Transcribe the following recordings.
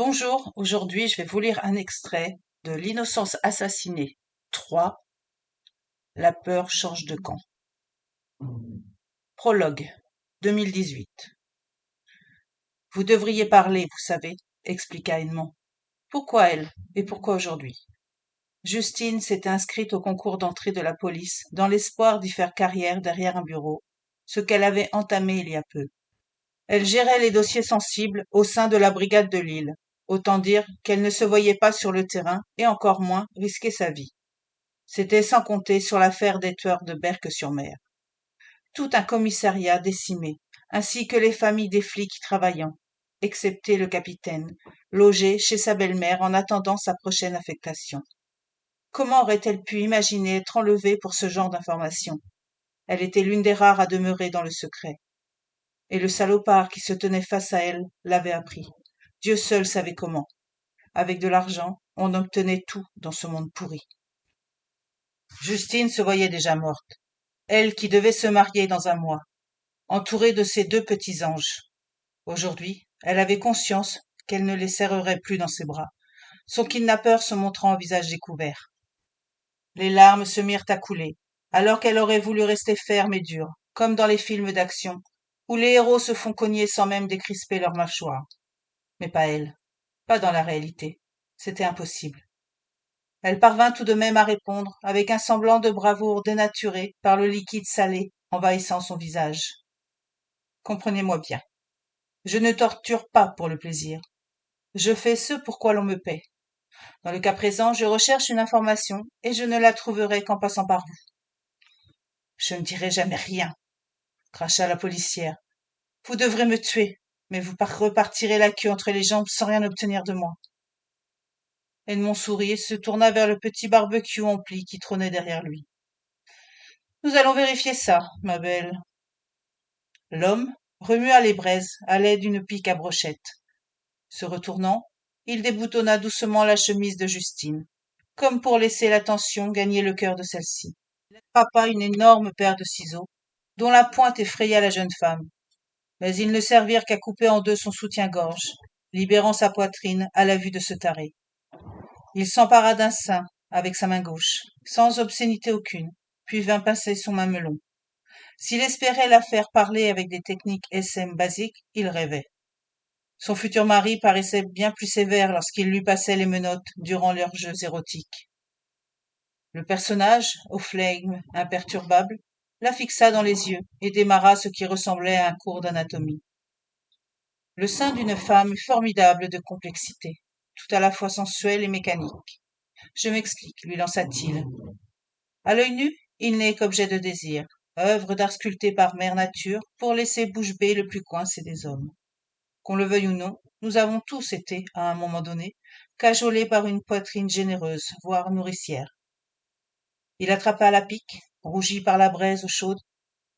Bonjour, aujourd'hui je vais vous lire un extrait de L'innocence assassinée 3. La peur change de camp. Prologue 2018. Vous devriez parler, vous savez, expliqua Edmond. Pourquoi elle et pourquoi aujourd'hui? Justine s'était inscrite au concours d'entrée de la police dans l'espoir d'y faire carrière derrière un bureau, ce qu'elle avait entamé il y a peu. Elle gérait les dossiers sensibles au sein de la brigade de Lille. Autant dire qu'elle ne se voyait pas sur le terrain et encore moins risquer sa vie. C'était sans compter sur l'affaire des tueurs de Berck-sur-Mer. Tout un commissariat décimé, ainsi que les familles des flics travaillant, excepté le capitaine, logé chez sa belle-mère en attendant sa prochaine affectation. Comment aurait-elle pu imaginer être enlevée pour ce genre d'informations? Elle était l'une des rares à demeurer dans le secret. Et le salopard qui se tenait face à elle l'avait appris. Dieu seul savait comment. Avec de l'argent, on obtenait tout dans ce monde pourri. Justine se voyait déjà morte. Elle qui devait se marier dans un mois, entourée de ses deux petits anges. Aujourd'hui, elle avait conscience qu'elle ne les serrerait plus dans ses bras, son kidnappeur se montrant au visage découvert. Les larmes se mirent à couler, alors qu'elle aurait voulu rester ferme et dure, comme dans les films d'action, où les héros se font cogner sans même décrisper leurs mâchoires. Mais pas elle, pas dans la réalité. C'était impossible. Elle parvint tout de même à répondre, avec un semblant de bravoure dénaturé par le liquide salé envahissant son visage. Comprenez-moi bien. Je ne torture pas pour le plaisir. Je fais ce pour quoi l'on me paie. Dans le cas présent, je recherche une information et je ne la trouverai qu'en passant par vous. Je ne dirai jamais rien, cracha la policière. Vous devrez me tuer, mais vous repartirez la queue entre les jambes sans rien obtenir de moi. Edmond sourit et se tourna vers le petit barbecue empli qui trônait derrière lui. Nous allons vérifier ça, ma belle. L'homme remua les braises à l'aide d'une pique à brochette. Se retournant, il déboutonna doucement la chemise de Justine, comme pour laisser l'attention gagner le cœur de celle-ci. Il attrapa une énorme paire de ciseaux, dont la pointe effraya la jeune femme, mais ils ne servirent qu'à couper en deux son soutien-gorge, libérant sa poitrine à la vue de ce taré. Il s'empara d'un sein avec sa main gauche, sans obscénité aucune, puis vint pincer son mamelon. S'il espérait la faire parler avec des techniques SM basiques, il rêvait. Son futur mari paraissait bien plus sévère lorsqu'il lui passait les menottes durant leurs jeux érotiques. Le personnage, au flegme imperturbable, la fixa dans les yeux et démarra ce qui ressemblait à un cours d'anatomie. Le sein d'une femme est formidable de complexité, tout à la fois sensuel et mécanique. Je m'explique, lui lança-t-il. À l'œil nu, il n'est qu'objet de désir, œuvre d'art sculptée par mère nature pour laisser bouche bée le plus coincé des hommes. Qu'on le veuille ou non, nous avons tous été, à un moment donné, cajolés par une poitrine généreuse, voire nourricière. Il attrapa la pique, rougit par la braise chaude,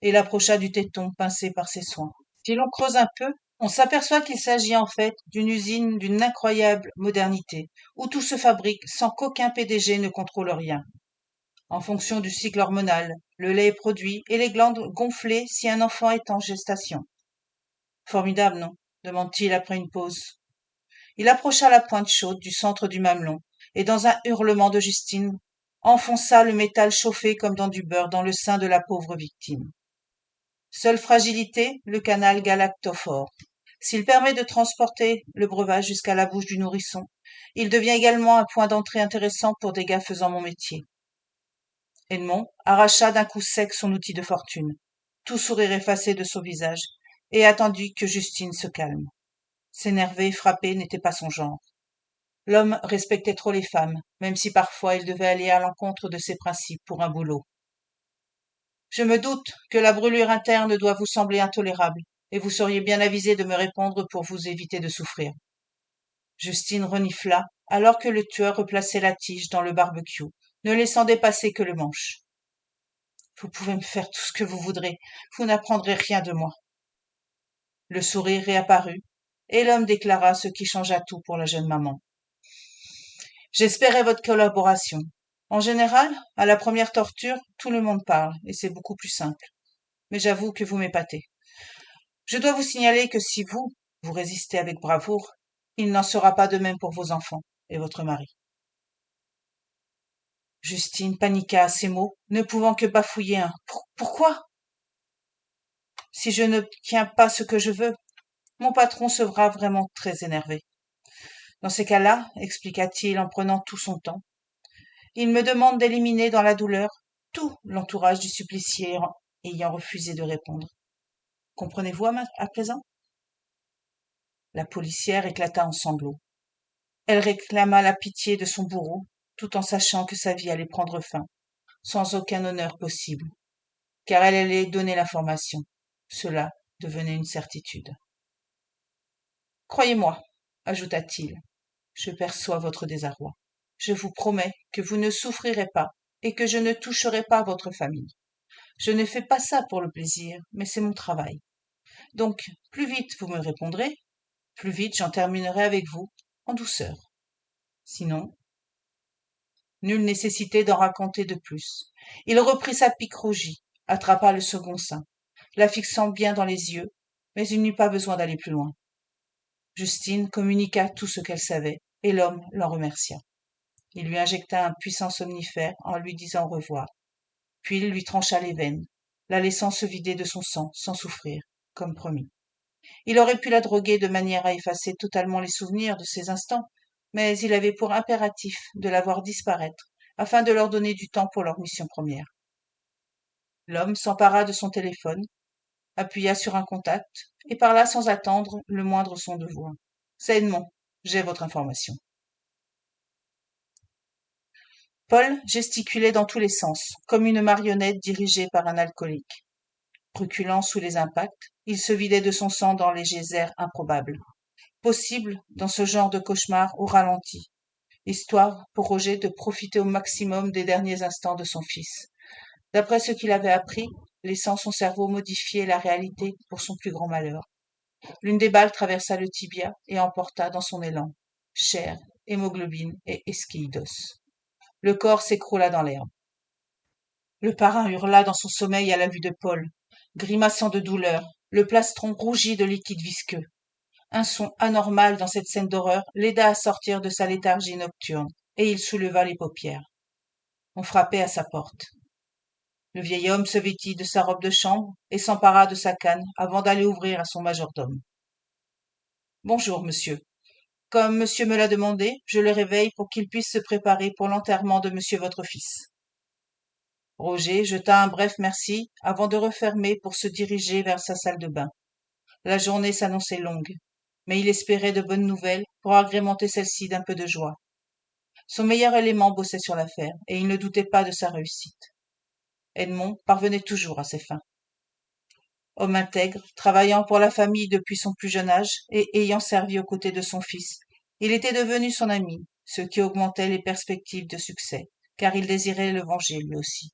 et l'approcha du téton pincé par ses soins. Si l'on creuse un peu, on s'aperçoit qu'il s'agit en fait d'une usine d'une incroyable modernité, où tout se fabrique sans qu'aucun PDG ne contrôle rien. En fonction du cycle hormonal, le lait est produit et les glandes gonflées si un enfant est en gestation. Formidable, non? Demanda-t-il après une pause. Il approcha la pointe chaude du centre du mamelon, et dans un hurlement de Justine, enfonça le métal chauffé comme dans du beurre dans le sein de la pauvre victime. Seule fragilité, le canal galactophore. S'il permet de transporter le breuvage jusqu'à la bouche du nourrisson, il devient également un point d'entrée intéressant pour des gars faisant mon métier. Edmond arracha d'un coup sec son outil de fortune, tout sourire effacé de son visage, et attendit que Justine se calme. S'énerver et frapper n'était pas son genre. L'homme respectait trop les femmes, même si parfois il devait aller à l'encontre de ses principes pour un boulot. Je me doute que la brûlure interne doit vous sembler intolérable, et vous seriez bien avisé de me répondre pour vous éviter de souffrir. Justine renifla, alors que le tueur replaçait la tige dans le barbecue, ne laissant dépasser que le manche. Vous pouvez me faire tout ce que vous voudrez, vous n'apprendrez rien de moi. Le sourire réapparut, et l'homme déclara ce qui changea tout pour la jeune maman. J'espérais votre collaboration. En général, à la première torture, tout le monde parle, et c'est beaucoup plus simple. Mais j'avoue que vous m'épatez. Je dois vous signaler que si vous résistez avec bravoure, Il n'en sera pas de même pour vos enfants et votre mari. Justine paniqua à ces mots, ne pouvant que bafouiller un Pourquoi? Si je n'obtiens pas ce que je veux, mon patron sera vraiment très énervé. Dans ces cas-là, expliqua-t-il en prenant tout son temps, il me demande d'éliminer dans la douleur tout l'entourage du supplicié ayant refusé de répondre. Comprenez-vous à présent? La policière éclata en sanglots. Elle réclama la pitié de son bourreau, tout en sachant que sa vie allait prendre fin, sans aucun honneur possible, car elle allait donner l'information. Cela devenait une certitude. Croyez-moi, ajouta-t-il, je perçois votre désarroi. Je vous promets que vous ne souffrirez pas et que je ne toucherai pas votre famille. Je ne fais pas ça pour le plaisir, mais c'est mon travail. Donc, plus vite vous me répondrez, plus vite j'en terminerai avec vous, en douceur. Sinon, nulle nécessité d'en raconter de plus. Il reprit sa pique rougie, attrapa le second sein, la fixant bien dans les yeux, mais il n'eut pas besoin d'aller plus loin. Justine communiqua tout ce qu'elle savait, et l'homme l'en remercia. Il lui injecta un puissant somnifère en lui disant au revoir, puis il lui trancha les veines, la laissant se vider de son sang sans souffrir, comme promis. Il aurait pu la droguer de manière à effacer totalement les souvenirs de ces instants, mais il avait pour impératif de la voir disparaître, afin de leur donner du temps pour leur mission première. L'homme s'empara de son téléphone, appuya sur un contact, et parla sans attendre le moindre son de voix. C'est Edmond, j'ai votre information. Paul gesticulait dans tous les sens, comme une marionnette dirigée par un alcoolique. Reculant sous les impacts, il se vidait de son sang dans les geysers improbables, possibles dans ce genre de cauchemar au ralenti, histoire pour Roger de profiter au maximum des derniers instants de son fils. D'après ce qu'il avait appris, laissant son cerveau modifier la réalité pour son plus grand malheur. L'une des balles traversa le tibia et emporta dans son élan chair, hémoglobine et esquille d'os. Le corps s'écroula dans l'herbe. Le parrain hurla dans son sommeil à la vue de Paul, grimaçant de douleur, le plastron rougi de liquide visqueux. Un son anormal dans cette scène d'horreur l'aida à sortir de sa léthargie nocturne, et il souleva les paupières. On frappait à sa porte. Le vieil homme se vêtit de sa robe de chambre et s'empara de sa canne avant d'aller ouvrir à son majordome. Bonjour, monsieur. Comme monsieur me l'a demandé, je le réveille pour qu'il puisse se préparer pour l'enterrement de monsieur votre fils. Roger jeta un bref merci avant de refermer pour se diriger vers sa salle de bain. La journée s'annonçait longue, mais il espérait de bonnes nouvelles pour agrémenter celle-ci d'un peu de joie. Son meilleur élément bossait sur l'affaire, et il ne doutait pas de sa réussite. Edmond parvenait toujours à ses fins. Homme intègre, travaillant pour la famille depuis son plus jeune âge et ayant servi aux côtés de son fils, il était devenu son ami, ce qui augmentait les perspectives de succès, car il désirait le venger lui aussi.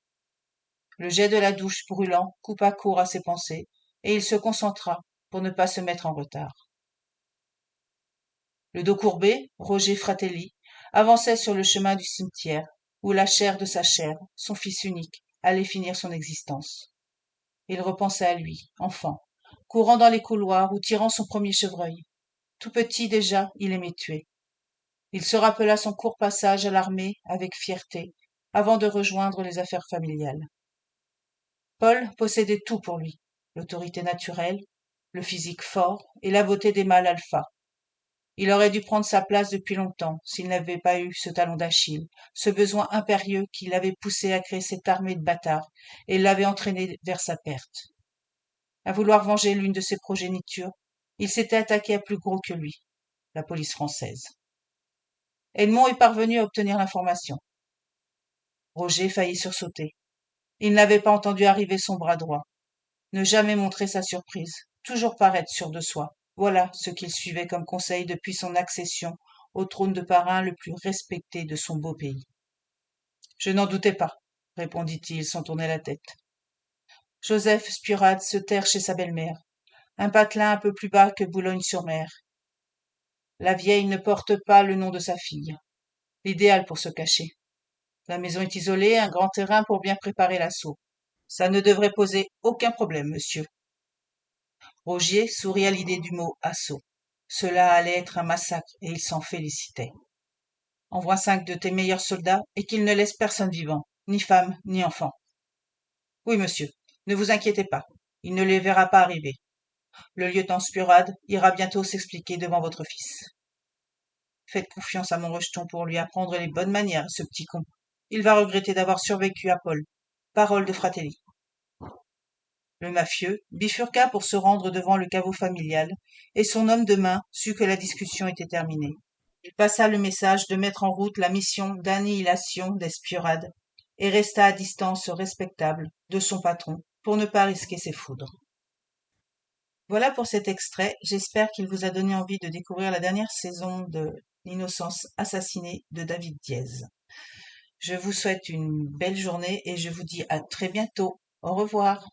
Le jet de la douche brûlant coupa court à ses pensées, et il se concentra pour ne pas se mettre en retard. Le dos courbé, Roger Fratelli avançait sur le chemin du cimetière, où la chair de sa chair, son fils unique, allait finir son existence. Il repensait à lui, enfant, courant dans les couloirs ou tirant son premier chevreuil. Tout petit déjà, il aimait tuer. Il se rappela son court passage à l'armée avec fierté, avant de rejoindre les affaires familiales. Paul possédait tout pour lui, l'autorité naturelle, le physique fort et la beauté des mâles alpha. Il aurait dû prendre sa place depuis longtemps s'il n'avait pas eu ce talon d'Achille, ce besoin impérieux qui l'avait poussé à créer cette armée de bâtards et l'avait entraîné vers sa perte. À vouloir venger l'une de ses progénitures, il s'était attaqué à plus gros que lui, la police française. Edmond est parvenu à obtenir l'information. Roger faillit sursauter. Il n'avait pas entendu arriver son bras droit. Ne jamais montrer sa surprise, toujours paraître sûr de soi. Voilà ce qu'il suivait comme conseil depuis son accession au trône de parrain le plus respecté de son beau pays. Je n'en doutais pas, répondit-il sans tourner la tête. Joseph Spurade se terre chez sa belle-mère, un patelin un peu plus bas que Boulogne-sur-Mer. La vieille ne porte pas le nom de sa fille. L'idéal pour se cacher. La maison est isolée, un grand terrain pour bien préparer l'assaut. Ça ne devrait poser aucun problème, monsieur. Rogier sourit à l'idée du mot assaut. Cela allait être un massacre et il s'en félicitait. Envoie 5 de tes meilleurs soldats et qu'ils ne laissent personne vivant, ni femme, ni enfant. Oui, monsieur, ne vous inquiétez pas, il ne les verra pas arriver. Le lieutenant Spurade ira bientôt s'expliquer devant votre fils. Faites confiance à mon rejeton pour lui apprendre les bonnes manières, ce petit con. Il va regretter d'avoir survécu à Paul. Parole de Fratelli. Le mafieux bifurqua pour se rendre devant le caveau familial, et son homme de main sut que la discussion était terminée. Il passa le message de mettre en route la mission d'annihilation d'Espiorade, et resta à distance respectable de son patron pour ne pas risquer ses foudres. Voilà pour cet extrait, j'espère qu'il vous a donné envie de découvrir la dernière saison de L'innocence assassinée de David Diez. Je vous souhaite une belle journée et je vous dis à très bientôt. Au revoir.